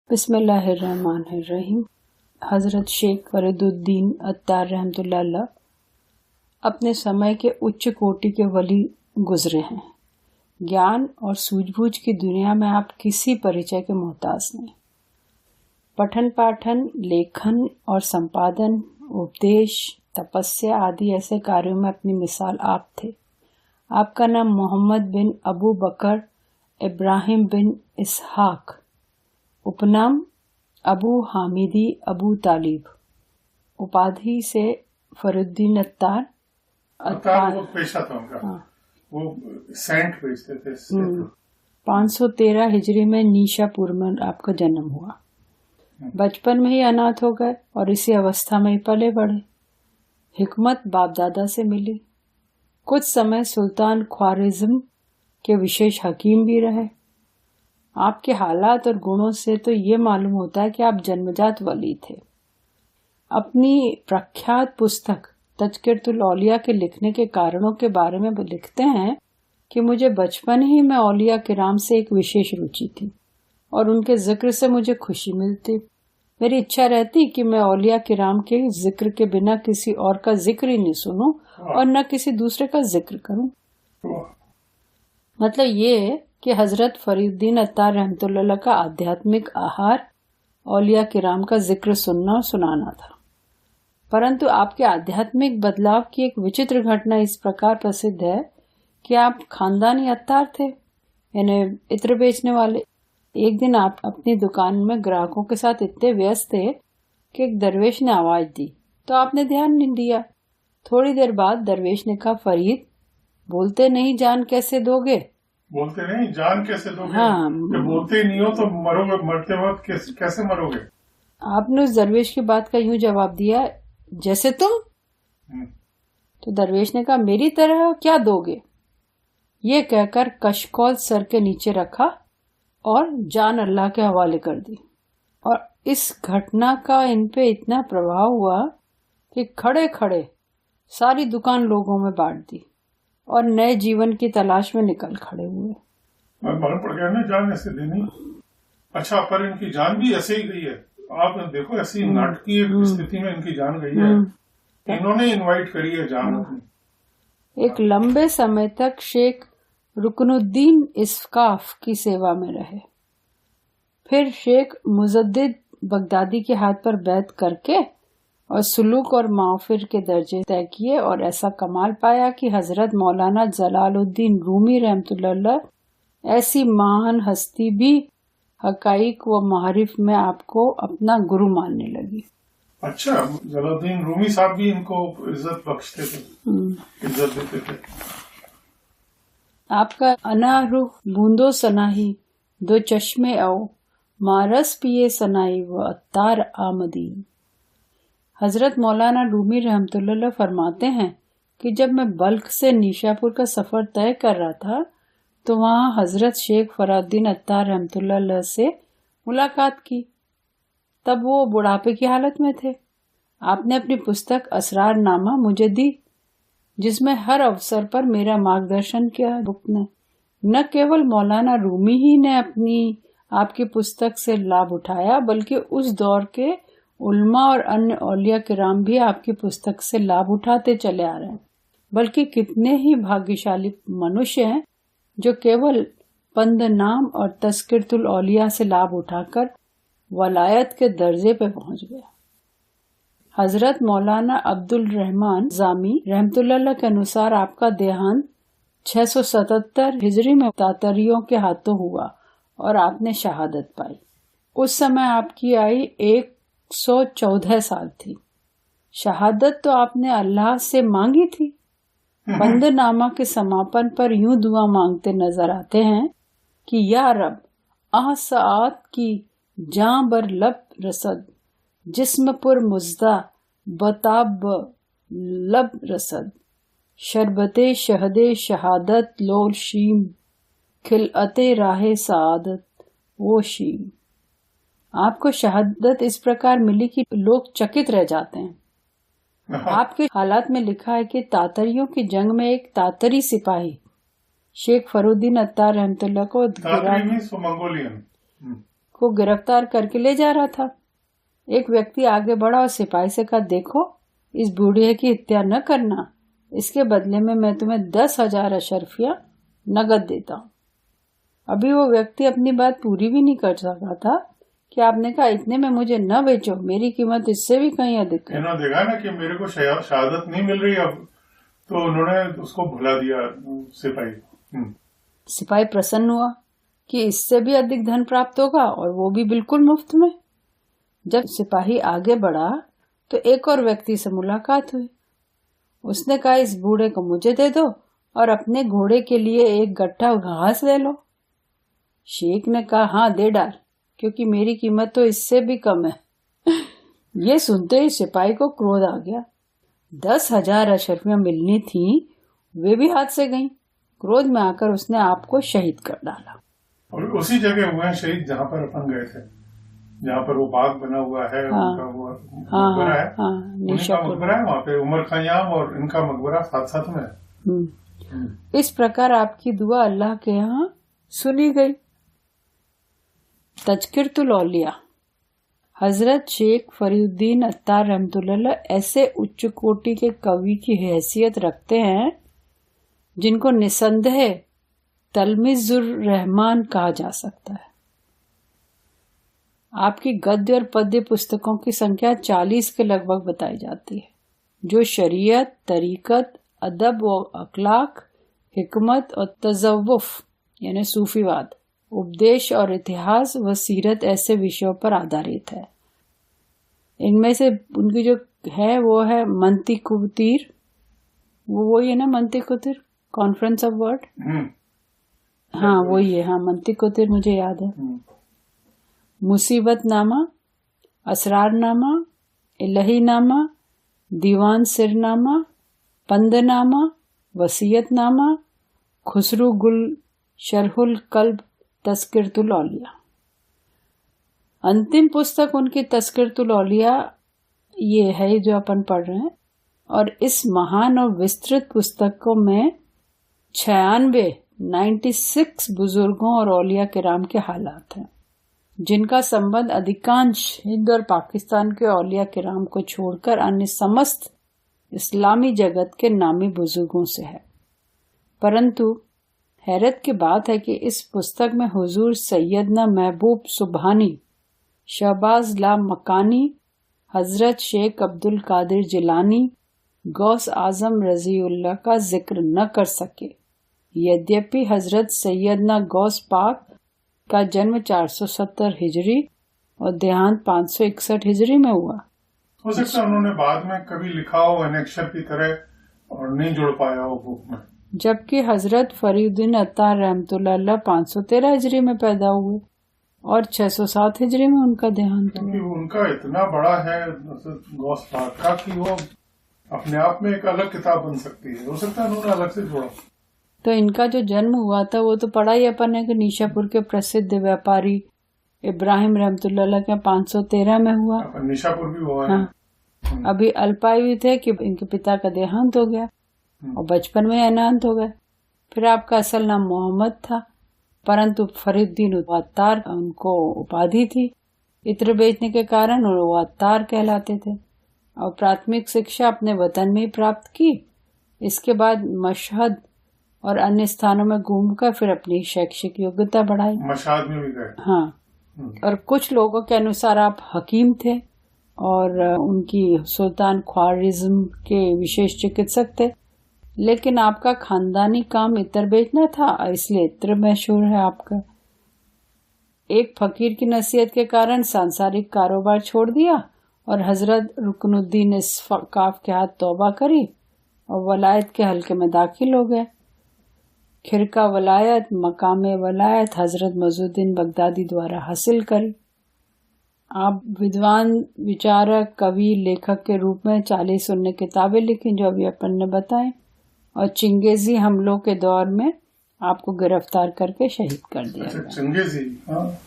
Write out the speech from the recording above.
बिस्मिल्लाहिर्रहमानिर्रहीम। हजरत शेख फरीदुद्दीन अत्तार रहमतुल्लाह अलैह अपने समय के उच्च कोटि के वली गुजरे हैं। ज्ञान और सूझबूझ की दुनिया में आप किसी परिचय के मोहताज नहीं। पठन पाठन, लेखन और संपादन, उपदेश, तपस्या आदि ऐसे कार्यों में अपनी मिसाल आप थे। आपका नाम मोहम्मद बिन अबू बकर इब्राहिम बिन इसहाक, उपनाम अबू हामिदी अबू तालिब, उपाधि से फरीदुद्दीन अत्तार। वो पेशा था उनका। हाँ। वो सेंट बेचते थे। 513 हिजरी में नीशापुर में आपका जन्म हुआ। बचपन में ही अनाथ हो गए और इसी अवस्था में ही पले बढ़े। हिकमत बाप दादा से मिली। कुछ समय सुल्तान ख्वारिज्म के विशेष हकीम भी रहे। आपके हालात और गुणों से तो ये मालूम होता है कि आप जन्मजात वली थे। अपनी प्रख्यात पुस्तक तज़किरतुल औलिया के लिखने के कारणों के बारे में लिखते हैं कि मुझे बचपन ही में औलिया किराम से एक विशेष रुचि थी और उनके जिक्र से मुझे खुशी मिलती। मेरी इच्छा रहती कि मैं औलिया किराम के जिक्र के बिना किसी और का जिक्र ही नहीं सुनूं और न किसी दूसरे का जिक्र करूं। मतलब ये कि हजरत फरीदुद्दीन अत्तार रहमतुल्लाह का आध्यात्मिक आहार औलिया किराम का जिक्र सुनना और सुनाना था। परंतु आपके आध्यात्मिक बदलाव की एक विचित्र घटना इस प्रकार प्रसिद्ध है कि आप खानदानी अत्तार थे, यानी इत्र बेचने वाले। एक दिन आप अपनी दुकान में ग्राहकों के साथ इतने व्यस्त थे कि एक दरवेश ने आवाज दी तो आपने ध्यान नहीं दिया। थोड़ी देर बाद दरवेश ने कहा, फरीद, बोलते नहीं जान कैसे दोगे? बोलते नहीं जान कैसे दोगे? हाँ, बोलते नहीं हो तो मरोगे, मरते वक्त कैसे मरोगे? आपने उस दरवेश की बात का यूं जवाब दिया जैसे तुम। तो दरवेश ने कहा, मेरी तरह क्या दोगे? ये कहकर कशकौल सर के नीचे रखा और जान अल्लाह के हवाले कर दी। और इस घटना का इन पे इतना प्रभाव हुआ कि खड़े खड़े सारी दुकान लोगों में बांट दी और नए जीवन की तलाश में निकल खड़े हुए। मालूम पड़ गया ना जान ऐसे देनी। अच्छा, पर इनकी जान भी ऐसे ही गई है। आप देखो ऐसी नाटकीय स्थिति में इनकी जान गई है। इन्होंने इनवाइट करी है जान अपनी। एक लंबे समय तक शेख रुकनुद्दीन इस्काफ की सेवा में रहे। फिर शेख मुजद्दिद बगदादी के हाथ पर बैत करके और सुलूक और माफिर के दर्जे तय किए और ऐसा कमाल पाया कि हजरत मौलाना जलालुद्दीन रूमी रहमतुल्लाह ऐसी महान हस्ती भी हकाइक व मारिफ में आपको अपना गुरु मानने लगी। अच्छा, जलालुद्दीन रूमी साहब भी इनको इज्जत बख्शते थे, इज्जत देते थे। आपका अना रुख बूंदो सनाही, दो चश्मे आओ, मारस पिए सनाई व अत्तार आमदी। हजरत मौलाना रूमी रहमतुल्लाह फरमाते हैं कि जब मैं बल्ख से नीशापुर का सफर तय कर रहा था तो वहां हजरत शेख फरीदुद्दीन अत्तार रहमतुल्लाह से मुलाकात की। तब वो बुढ़ापे की हालत में थे। आपने अपनी पुस्तक असरार नामा मुझे दी, जिसमें हर अवसर पर मेरा मार्गदर्शन किया। न केवल मौलाना रूमी ही ने अपनी आपकी पुस्तक से लाभ उठाया, बल्कि उस दौर के उल्मा और अन्य औलिया किराम भी आपकी पुस्तक से लाभ उठाते चले आ रहे हैं। बल्कि कितने ही भाग्यशाली मनुष्य हैं जो केवल पंद नाम और तज़किरतुल औलिया से लाभ उठाकर वलायत के दर्जे पे पहुंच गए। हजरत मौलाना अब्दुल रहमान जामी रहमतुल्लाह के अनुसार आपका देहांत 677 हिजरी में तातरियों के हाथों हुआ और आपने शहादत पाई। उस समय आपकी आयु 114 साल थी। शहादत तो आपने अल्लाह से मांगी थी। बंदनामा के समापन पर यूं दुआ मांगते नजर आते हैं कि या रब, आसात की जां बर लब रसद, जिस्म पुर मुज्दा बताब लब रसद, शरबते शहदे शहादत लोल शीम, खिलअते राहे सआदत वो शीम। आपको शहादत इस प्रकार मिली कि लोग चकित रह जाते हैं। आपके हालात में लिखा है कि तातरियों की जंग में एक तातरी सिपाही शेख फरीदुद्दीन अत्तार रहमतुल्लाह को को गिरफ्तार करके ले जा रहा था। एक व्यक्ति आगे बढ़ा और सिपाही से कहा, देखो इस बूढ़े की हत्या न करना, इसके बदले में मैं तुम्हें 10,000 अशर्फिया नगद देता हूँ। अभी वो व्यक्ति अपनी बात पूरी भी नहीं कर सका था कि आपने कहा, इतने में मुझे न बेचो, मेरी कीमत इससे भी कहीं अधिक है। इन्होंने देखा ना कि मेरे को शहादत नहीं मिल रही अब, तो उन्होंने उसको भुला दिया सिपाही। सिपाही प्रसन्न हुआ कि इससे भी अधिक धन प्राप्त होगा और वो भी बिल्कुल मुफ्त में। जब सिपाही आगे बढ़ा तो एक और व्यक्ति से मुलाकात हुई। उसने कहा, इस बूढ़े को मुझे दे दो और अपने घोड़े के लिए एक गट्ठा घास ले लो। शेख ने कहा, हाँ दे डाल, क्योंकि मेरी कीमत तो इससे भी कम है। ये सुनते ही सिपाही को क्रोध आ गया। 10,000 अशर्फियां मिलनी थी, वे भी हाथ से गईं। क्रोध में आकर उसने आपको शहीद कर डाला। और उसी जगह हुए हैं शहीद जहाँ पर अपन गए थे, जहाँ पर वो बाग बना हुआ है। हाँ, उनका वो मकबरा है। उनका मकबरा है वहाँ पे, उमर खयाम और इनका मकबरा साथ साथ में है। इस प्रकार आपकी दुआ अल्लाह के यहाँ सुनी गई। तज़किरतुल औलिया। हजरत शेख फरीउद्दीन अत्तार रहमतुल्लाह ऐसे उच्च कोटि के कवि की हैसियत रखते हैं जिनको निसंदेह तलमिजुर रहमान कहा जा सकता है। आपकी गद्य और पद्य पुस्तकों की संख्या 40 के लगभग बताई जाती है, जो शरीयत, तरीकत, अदब व अखलाक, हिकमत और तज़व्वुफ यानी सूफीवाद, उपदेश और इतिहास व सीरत ऐसे विषयों पर आधारित है। इनमें से उनकी जो है वो है मंतिकुतीर, वही है ना, मंतिकुतीर, कॉन्फ्रेंस ऑफ वर्ड। हाँ वही है, हाँ मंतिकुतीर मुझे याद है। मुसीबत नामा, असरार नामा, इलाही नामा, दीवान सिरनामा, पंदनामा, वसीयत नामा, खुसरू गुल शरहुल कल्ब, तज़किरतुल औलिया। अंतिम पुस्तक उनकी तज़किरतुल औलिया ये है जो अपन पढ़ रहे हैं। और इस महान और विस्तृत पुस्तकों में 96 बुजुर्गों और औलिया किराम के हालात हैं, जिनका संबंध अधिकांश हिंद और पाकिस्तान के औलिया किराम को छोड़कर अन्य समस्त इस्लामी जगत के नामी बुजुर्गों से है। परंतु हैरत की बात है कि इस पुस्तक में हुजूर सैयदना महबूब सुबहानी, शहबाज ला मकानी, हजरत शेख अब्दुल कादिर जिलानी, गौस आजम रजीउल्लाह का जिक्र न कर सके। यद्यपि हजरत सैयदना गौस पाक का जन्म 470 हिजरी और देहांत 561 हिजरी में हुआ। हो सकता है उन्होंने बाद में कभी लिखा हो अनेक्षर की तरह और नहीं जोड़ पाया हो बुक में। जबकि हजरत फरीउद्दीन अत्तार रहमतुल्लाह 513 हिजरी में पैदा हुए और 607 हिजरी में उनका देहांत हुआ। क्योंकि उनका इतना बड़ा है गौस पाक का कि वो अपने आप में एक अलग किताब बन सकती है। हो सकता है उन्होंने अलग से जोड़ा। तो इनका जो जन्म हुआ था वो तो पढ़ा ही अपन है कि निशापुर के प्रसिद्ध व्यापारी इब्राहिम रहमतुल्लाह के 513 में हुआ। निशापुर भी हुआ। हाँ। अभी अल्पायु थे कि इनके पिता का देहांत हो गया और बचपन में अनांत हो गए। फिर आपका असल नाम मोहम्मद था, परंतु फरीउद्दीन अत्तार उनको उपाधि थी। इत्र बेचने के कारण वो अत्तार कहलाते थे और प्राथमिक शिक्षा अपने वतन में प्राप्त की। इसके बाद मशहद और अन्य स्थानों में घूमकर फिर अपनी शैक्षिक योग्यता बढ़ाई। मशहद में भी गए। हाँ। और कुछ लोगों के अनुसार आप हकीम थे और उनकी सुल्तान ख्वारिज्म के विशेष चिकित्सक थे, लेकिन आपका खानदानी काम इत्र बेचना था, इसलिए इत्र मशहूर है आपका। एक फकीर की नसीहत के कारण सांसारिक कारोबार छोड़ दिया और हजरत रुकनुद्दीन इसकाफ के हाथ तौबा करी और वलायत के हल्के में दाखिल हो गए। खिरका वलायत, मकामे वलायत हजरत मजूद्दीन बगदादी द्वारा हासिल करी। आप विद्वान, विचारक, कवि, लेखक के रूप में 40 उन्ने किताबें लिखी जो अभी अपन ने बताए, और चिंगेजी हमलों के दौर में आपको गिरफ्तार करके शहीद कर दिया। चिंगेजी, हाँ।